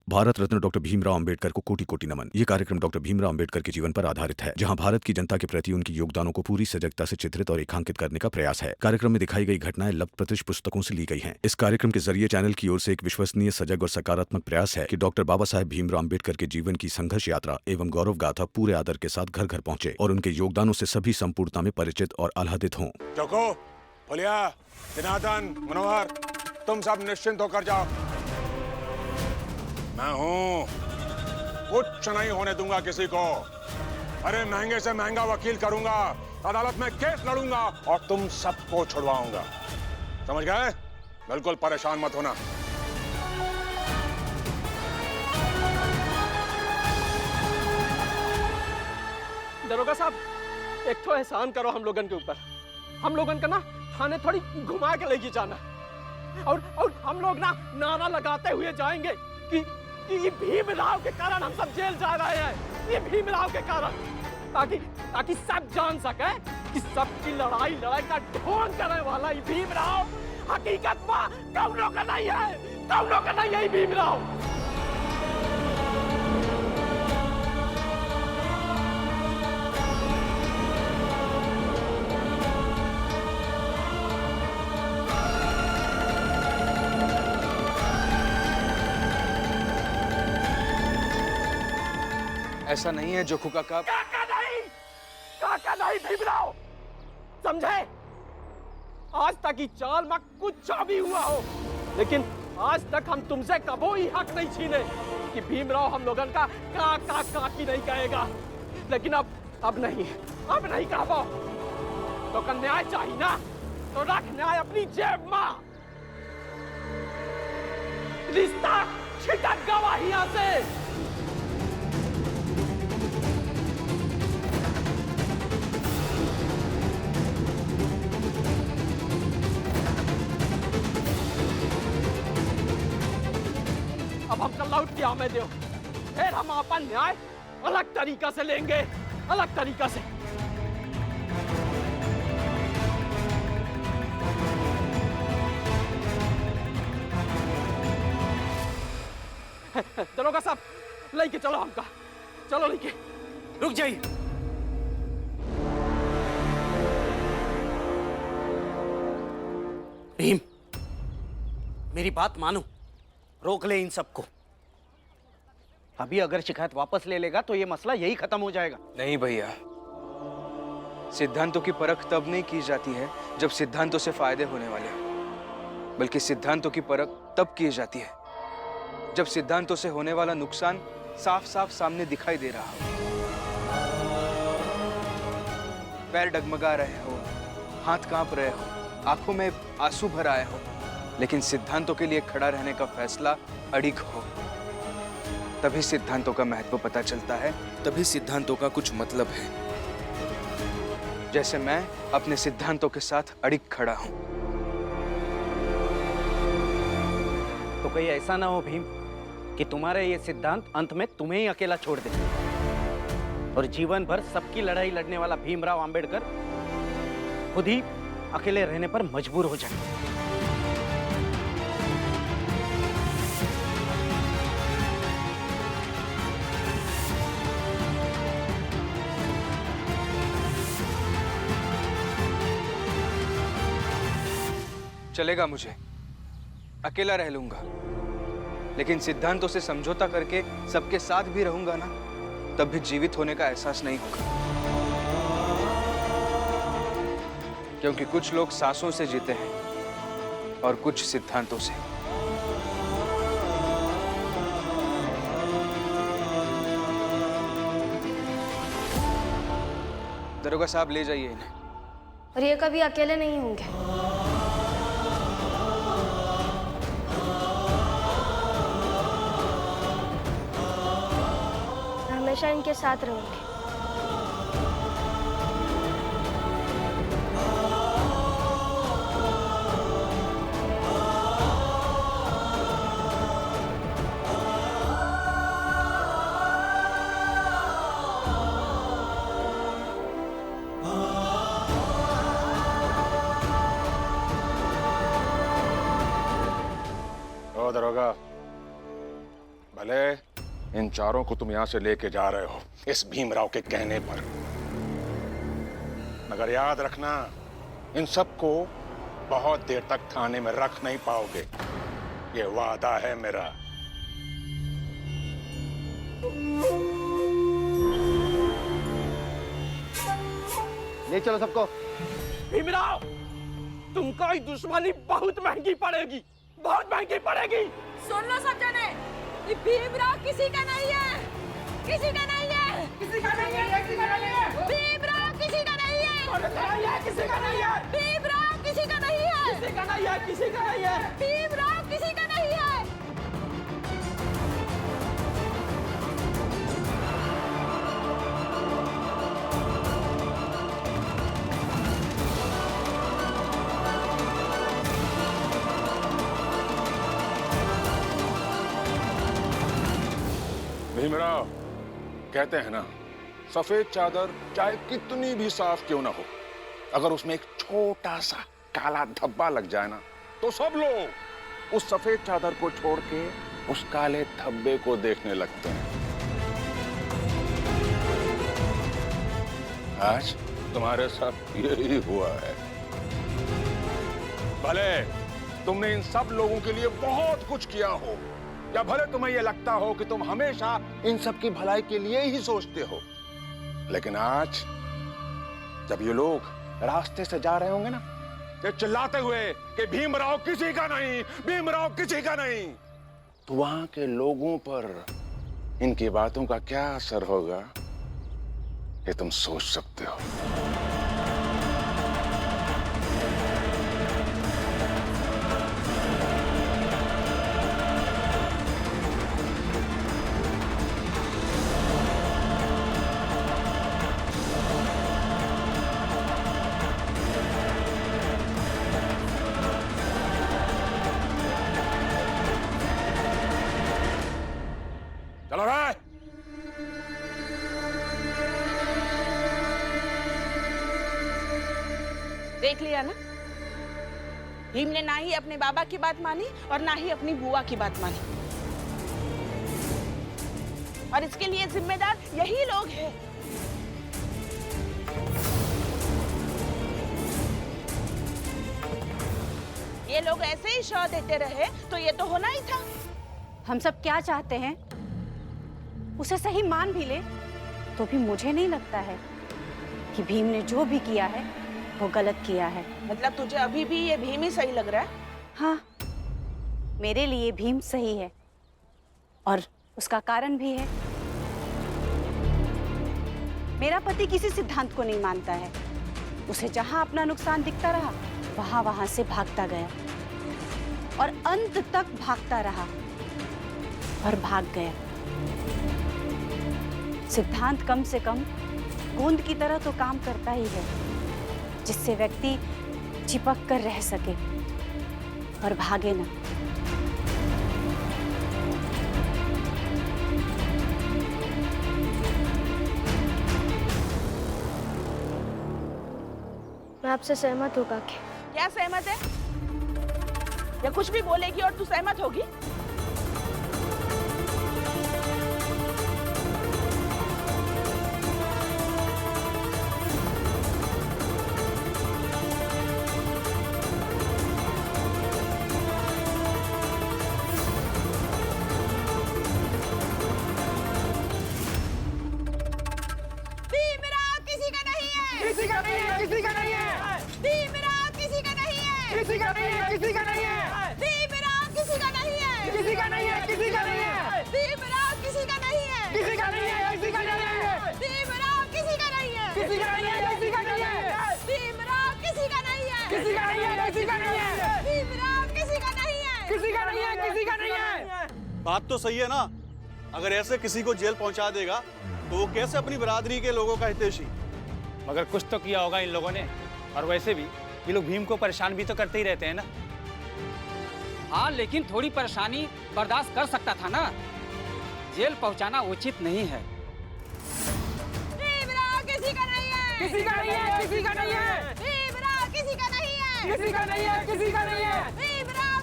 Bharat Ratna doctor Bhimrao Ambedkar को कोटि कोटि नमन। ये कार्यक्रम डॉक्टर भीमराव अंबेडकर के जीवन पर आधारित है, जहां भारत की जनता के प्रति उनके योगदानों को पूरी सजगता से चित्रित और रेखांकित करने का प्रयास है। कार्यक्रम में दिखाई गई घटनाएं लब्ध प्रतिष्ठ पुस्तकों से ली गई हैं। इस कार्यक्रम के जरिए चैनल की ओर से एक विश्वसनीय, सजग और सकारात्मक प्रयास है कि डॉक्टर बाबा साहेब भीमराव अंबेडकर के जीवन की संघर्ष यात्रा एवं गौरव गाथा पूरे आदर के साथ घर घर पहुंचे और उनके योगदानों से सभी संपूर्णता में परिचित और आह्लादित हों। चौको, फुलिया, जनार्दन, मनोहर, तुम सब निश्चिंत होकर जाओ। मैं हूं, कुछ नहीं होने दूंगा किसी को। अरे महंगे से महंगा वकील करूंगा, अदालत में केस लड़ूंगा और तुम सबको छुड़वाऊंगा। समझ गए? बिल्कुल परेशान मत होना। दरोगा साहब, एक तो एहसान करो हम लोगन के ऊपर। हम लोगन का ना थाने थोड़ी घुमा के लेके जाना और हम लोग ना नारा लगाते हुए जाएंगे कि ये भीमराव के कारण हम सब जेल जा रहे हैं, ये भीमराव के कारण, ताकि सब जान सके कि सबकी लड़ाई का ढोंग करने वाला ये भीमराव हकीकत में कौनों का नहीं है, कौनों का नहीं है ये भीमराव। ऐसा नहीं है जोखू काका। काका नहीं भीमराव, समझे? आज तक ही चाल में कुछ भी हुआ हो, लेकिन आज तक हम तुमसे कबो ही हक नहीं छीने कि भीमराव हम लोगन का काकी नहीं कहेगा। लेकिन अब नहीं कह पाओ। तो का न्याय चाहिए ना, तो रख न्याय अपनी जेब में। रिश्ता छिटक गवाहियां से। अब हम कल लौट के हमें दो, फिर हम अपन न्याय अलग तरीका से लेंगे, अलग तरीका से। दरोगा साहब, लेके चलो हमका, चलो लेके। रुक जाइए। भीम, मेरी बात मानो, रोक ले इन सबको। अभी अगर शिकायत वापस ले लेगा तो ये मसला यही खत्म हो जाएगा। नहीं भैया, सिद्धांतों की परख तब नहीं की जाती है जब सिद्धांतों से फायदे होने वाले हो, बल्कि सिद्धांतों की परख तब की जाती है जब सिद्धांतों से होने वाला नुकसान साफ साफ सामने दिखाई दे रहा हो। पैर डगमगा रहे हो, हाथ कांप रहे हो, आंखों में आंसू भर आए हो, लेकिन सिद्धांतों के लिए खड़ा रहने का फैसला अड़िग हो। तभी सिद्धांतों का महत्व पता चलता है, तभी सिद्धांतों का कुछ मतलब है। जैसे मैं अपने सिद्धांतों के साथ अड़िग खड़ा हूं। तो कहीं ऐसा ना हो भीम कि तुम्हारे ये सिद्धांत अंत में तुम्हें ही अकेला छोड़ दे और जीवन भर सबकी लड़ाई लड़ने वाला भीमराव अंबेडकर खुद ही अकेले रहने पर मजबूर हो जाए। चलेगा, मुझे अकेला रह लूंगा, लेकिन सिद्धांतों से समझौता करके सबके साथ भी रहूंगा ना, तब भी जीवित होने का एहसास नहीं होगा। क्योंकि कुछ लोग सांसों से जीते हैं और कुछ सिद्धांतों से। दरोगा साहब, ले जाइए इन्हें। और ये कभी अकेले नहीं होंगे। हमेशा इनके साथ रहूंगी। भले इन चारों को तुम यहां से लेके जा रहे हो इस भीमराव के कहने पर, मगर याद रखना इन सबको बहुत देर तक थाने में रख नहीं पाओगे, ये वादा है मेरा। ले चलो सबको। भीमराव, तुमको ये दुश्मनी बहुत महंगी पड़ेगी, बहुत महंगी पड़ेगी। सुन लो सब जने, ये भीमराव किसी का नहीं है, किसी का नहीं है, किसी का नहीं है, किसी का नहीं है। भीमराव किसी का नहीं है, किसी का नहीं है, भीमराव किसी का नहीं है, किसी का नहीं है, किसी का नहीं है। भीमराव किसी का नहीं है। भीमराव, कहते हैं ना, सफेद चादर चाहे कितनी भी साफ क्यों ना हो, अगर उसमें एक छोटा सा काला धब्बा लग जाए ना, तो सब लोग उस सफेद चादर को छोड़ के उस काले धब्बे को देखने लगते हैं। आज तुम्हारे साथ यही हुआ है। भले तुमने इन सब लोगों के लिए बहुत कुछ किया हो, या भले तुम्हें यह लगता हो कि तुम हमेशा इन सब की भलाई के लिए ही सोचते हो, लेकिन आज जब ये लोग रास्ते से जा रहे होंगे ना, ये चिल्लाते हुए कि भीमराव किसी का नहीं, भीमराव किसी का नहीं, तो वहां के लोगों पर इनकी बातों का क्या असर होगा, ये तुम सोच सकते हो। चलो रे। देख लिया ना, भीम ने ना ही अपने बाबा की बात मानी और ना ही अपनी बुआ की बात मानी, और इसके लिए जिम्मेदार यही लोग हैं। ये लोग ऐसे ही शव देते रहे तो ये तो होना ही था। हम सब क्या चाहते हैं, उसे सही मान भी ले तो भी मुझे नहीं लगता है कि भीम ने जो भी किया है वो गलत किया है। मतलब तुझे अभी भी ये भीम ही सही लग रहा है? हाँ, मेरे लिए भीम सही है और उसका कारण भी है। मेरा पति किसी सिद्धांत को नहीं मानता है। उसे जहां अपना नुकसान दिखता रहा वहां से भागता गया और अंत तक भागता रहा और भाग गया। सिद्धांत कम से कम गोंद की तरह तो काम करता ही है, जिससे व्यक्ति चिपक कर रह सके और भागे ना। मैं आपसे सहमत हूँ काकी। क्या सहमत है? या कुछ भी बोलेगी और तू सहमत होगी? बात तो सही है ना। अगर ऐसे किसी को जेल पहुंचा देगा तो वो कैसे अपनी बरादरी के लोगों का हितैषी? मगर कुछ तो किया होगा इन लोगों ने। और वैसे भी ये लोग भीम को परेशान भी तो करते ही रहते हैं ना। हाँ, लेकिन थोड़ी परेशानी बर्दाश्त कर सकता था ना। जेल पहुंचाना उचित नहीं है। किसी का नहीं है, किसी का नहीं है, किसी का नहीं है, किसी का नहीं है, किसी का नहीं है,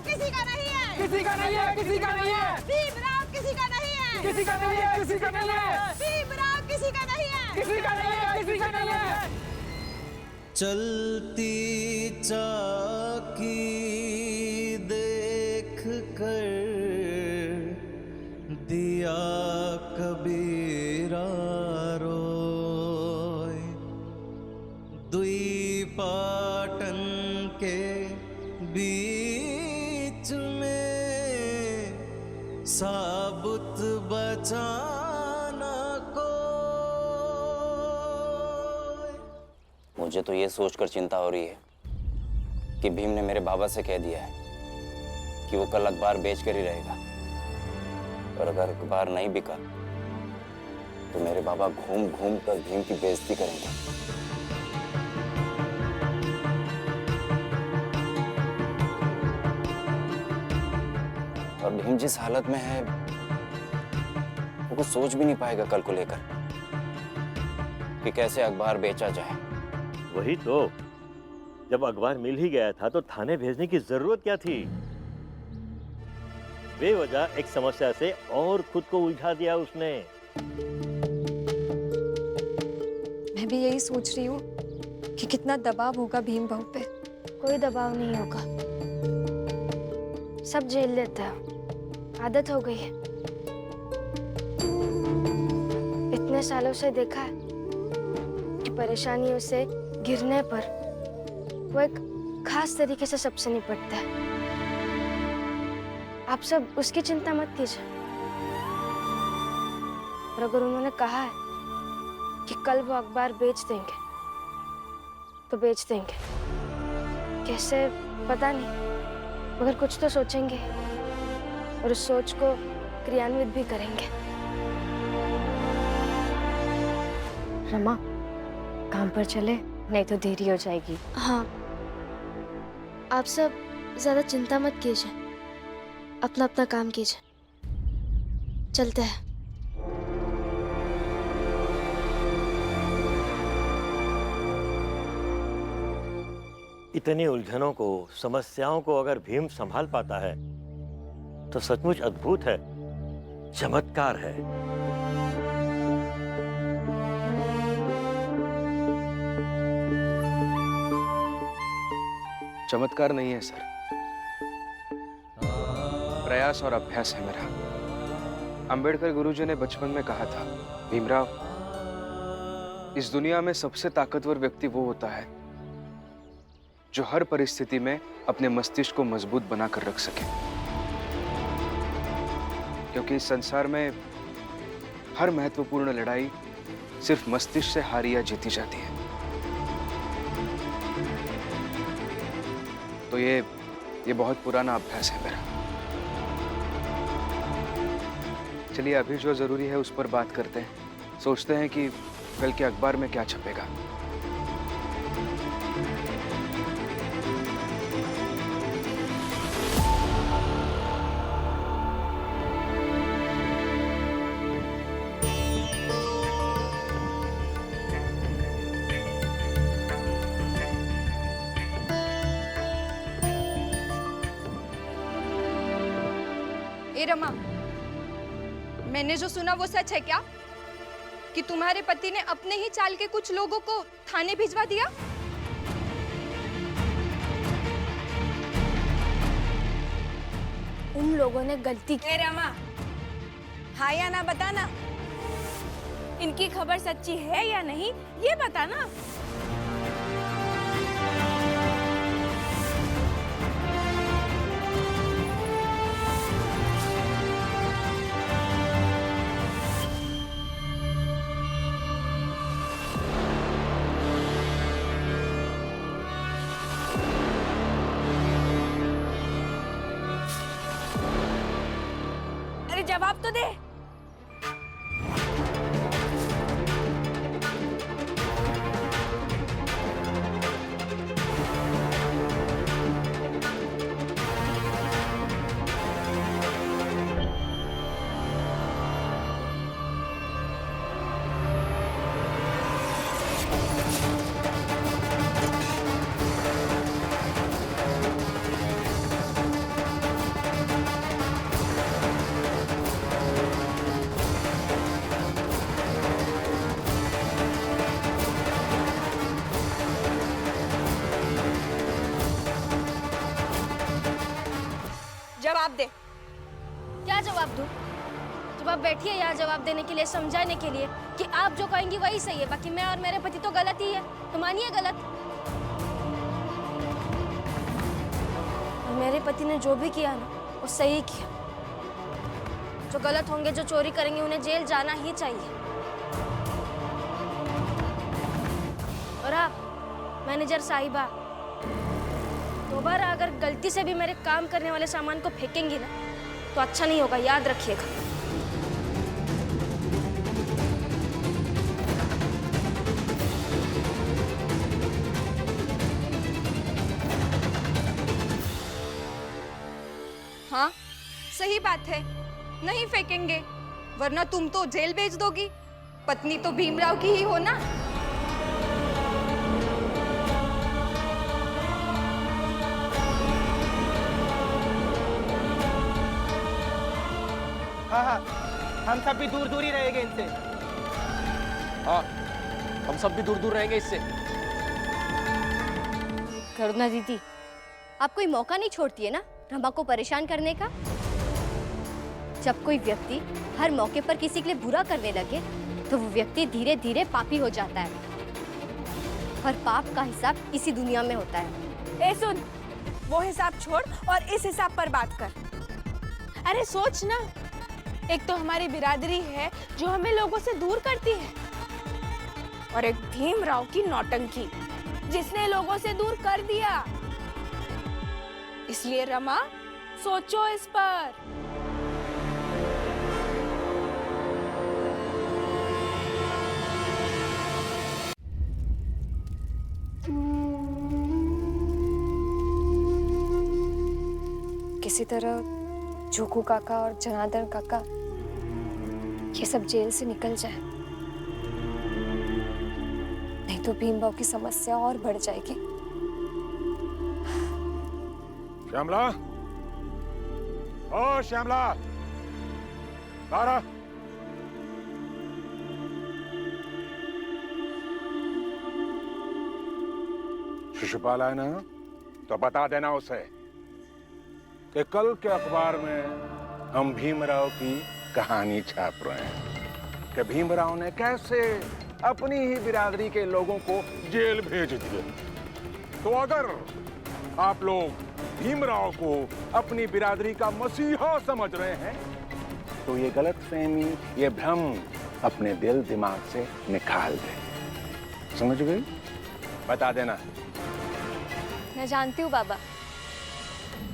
किसी का नहीं है, किसी का नहीं है, किसी का नहीं है, किसी का नहीं है, किसी का नहीं है, किसी का नहीं है। भीमराव किसी का नहीं है, किसी का नहीं है, किसी का नहीं है। चलती चाकी देख कर दिया कबीरा रोय, दुई पाटन के बीच में साबुत बचाना को। मुझे तो ये सोचकर चिंता हो रही है कि भीम ने मेरे बाबा से कह दिया है कि वो कल अखबार बेच कर ही रहेगा, और अगर अखबार नहीं बिका तो मेरे बाबा घूम घूम कर भीम की बेइज्जती करेंगे। और भीम जिस हालत में है वो कुछ सोच भी नहीं पाएगा कल को लेकर कि कैसे अखबार बेचा जाए। वही तो, जब अखबार मिल ही गया था तो थाने भेजने की जरूरत क्या थी? बेवजह एक समस्या से और खुद को उलझा दिया उसने। मैं भी यही सोच रही हूँ कि कितना दबाव होगा भीम बहू पे। कोई दबाव नहीं होगा, सब झेल लेता है, आदत हो गई है। इतने सालों से देखा है कि परेशानियों से गिरने पर वो एक खास तरीके से सबसे निपटता है। आप सब उसकी चिंता मत कीजिए। और अगर उन्होंने कहा है कि कल वो अखबार बेच देंगे तो बेच देंगे। कैसे पता नहीं, मगर कुछ तो सोचेंगे और उस सोच को क्रियान्वित भी करेंगे। रमा, काम पर चले, नहीं तो देरी हो जाएगी। हाँ, आप सब ज्यादा चिंता मत कीजिए, अपना अपना काम कीजिए, चलते हैं। इतनी उलझनों को, समस्याओं को अगर भीम संभाल पाता है तो सचमुच अद्भुत है, चमत्कार है। चमत्कार नहीं है सर, प्रयास और अभ्यास है मेरा। अंबेडकर गुरुजी ने बचपन में कहा था, भीमराव, इस दुनिया में सबसे ताकतवर व्यक्ति वो होता है जो हर परिस्थिति में अपने मस्तिष्क को मजबूत बनाकर रख सके, क्योंकि इस संसार में हर महत्वपूर्ण लड़ाई सिर्फ मस्तिष्क से हारी या जीती जाती है। तो ये बहुत पुराना अभ्यास है मेरा। चलिए अभी जो जरूरी है उस पर बात करते हैं। सोचते हैं कि कल के अखबार में क्या छपेगा। ए रमा, मैंने जो सुना वो सच है क्या कि तुम्हारे पति ने अपने ही चाल के कुछ लोगों को थाने भिजवा दिया? उन लोगों ने गलती की। ए रमा, हाँ या ना बताना, इनकी खबर सच्ची है या नहीं ये बताना। जवाब तो दे। जवाब दे। क्या जवाब दूं? जब आप बैठी है यहाँ जवाब देने के लिए, समझाने के लिए कि आप जो कहेंगी वही सही है, बाकी मैं और मेरे पति तो गलत ही है, तो मानिए गलत। और मेरे पति ने जो भी किया ना वो सही किया। जो गलत होंगे, जो चोरी करेंगे, उन्हें जेल जाना ही चाहिए। और आप मैनेजर साहिबा, दोबारा अगर गलती से भी मेरे काम करने वाले सामान को फेंकेंगी ना तो अच्छा नहीं होगा, याद रखिएगा। हाँ, सही बात है, नहीं फेंकेंगे, वरना तुम तो जेल भेज दोगी। पत्नी तो भीमराव की ही हो ना। हाँ हाँ, हम सब भी दूर दूर ही रहेंगे इनसे। हाँ, हम सब भी दूर दूर रहेंगे इससे। करुणा दीदी, आप कोई मौका नहीं छोड़ती है ना रमा को परेशान करने का। जब कोई व्यक्ति हर मौके पर किसी के लिए बुरा करने लगे तो वो व्यक्ति धीरे धीरे पापी हो जाता है, और पाप का हिसाब इसी दुनिया में होता है। ए सुन, वो हिसाब छोड़ और इस हिसाब पर बात कर। अरे सोच ना, एक तो हमारी बिरादरी है जो हमें लोगों से दूर करती है, और एक भीमराव की नौटंकी जिसने लोगों से दूर कर दिया। इसलिए रमा, सोचो इस पर। किसी तरह जोकू काका और जनार्दन काका ये सब जेल से निकल जाए, नहीं तो भीमराव की समस्या और बढ़ जाएगी। श्यामला, ओ श्यामला, तारा, शिशुपाल है ना, तो बता देना उसे कि कल के अखबार में हम भीमराव की कहानी छाप रहे हैं कि भीमराव ने कैसे अपनी ही बिरादरी के लोगों को जेल भेज दिए। तो अगर आप लोग भीमराव को अपनी बिरादरी का मसीहा समझ रहे हैं तो ये गलतफहमी, ये भ्रम अपने दिल दिमाग से निकाल दें। समझ गई? बता देना। मैं जानती हूँ बाबा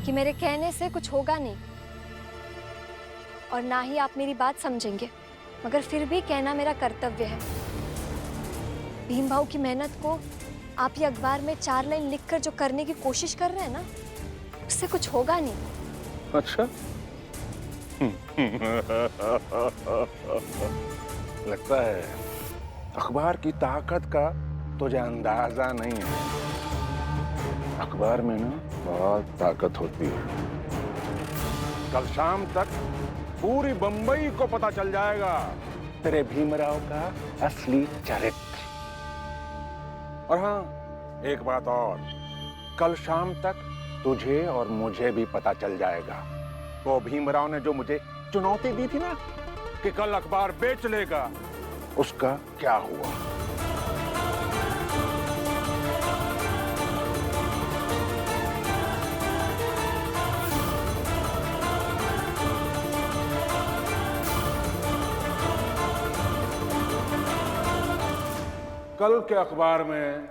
कि मेरे कहने से कुछ होगा नहीं, और ना ही आप मेरी बात समझेंगे, मगर फिर भी कहना मेरा कर्तव्य है। भीमराव की मेहनत को आप ये अखबार में 4 लाइन लिखकर जो करने की कोशिश कर रहे हैं ना, उससे कुछ होगा नहीं। अच्छा लगता है अखबार की ताकत का तुझे अंदाजा नहीं है। अखबार में ना बहुत ताकत होती है। कल शाम तक पूरी बंबई को पता चल जाएगा तेरे भीमराव का असली चरित्र। और हाँ, एक बात और, कल शाम तक तुझे और मुझे भी पता चल जाएगा वो भीमराव ने जो मुझे चुनौती दी थी ना कि कल अखबार बेच लेगा, उसका क्या हुआ। कल के अखबार में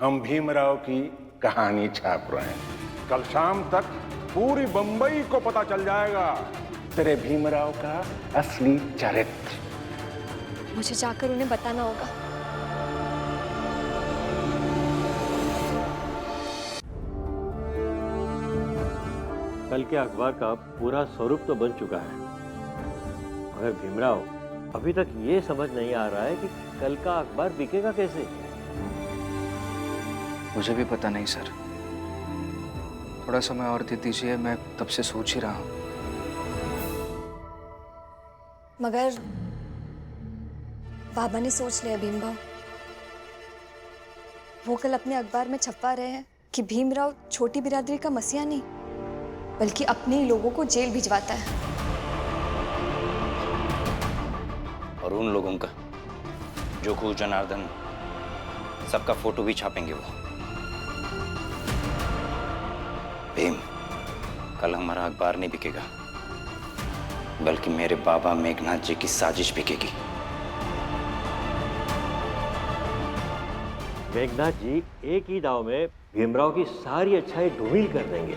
हम भीमराव की कहानी छाप रहे हैं। कल शाम तक पूरी बंबई को पता चल जाएगा तेरे भीमराव का असली चरित्र। मुझे जाकर उन्हें बताना होगा। कल के अखबार का पूरा स्वरूप तो बन चुका है, मगर भीमराव अभी तक ये समझ नहीं आ रहा है कि कल का अखबार बिकेगा कैसे। मुझे भी पता नहीं सर, थोड़ा समय और दे दीजिए, मैं तब से सोच ही रहा हूँ। मगर बाबा ने सोच लिया भीमराव, वो कल अपने अखबार में छपवा रहे हैं कि भीमराव छोटी बिरादरी का मसीहा नहीं बल्कि अपने ही लोगों को जेल भिजवाता है। और उन लोगों का जो कुछ जनार्दन सबका फोटो भी छापेंगे वो। भीम, कल हमारा अखबार नहीं बिकेगा, बल्कि मेरे बाबा मेघनाथ जी की साजिश बिकेगी। मेघनाथ जी एक ही दाव में भीमराव की सारी अच्छाई धूमिल कर देंगे।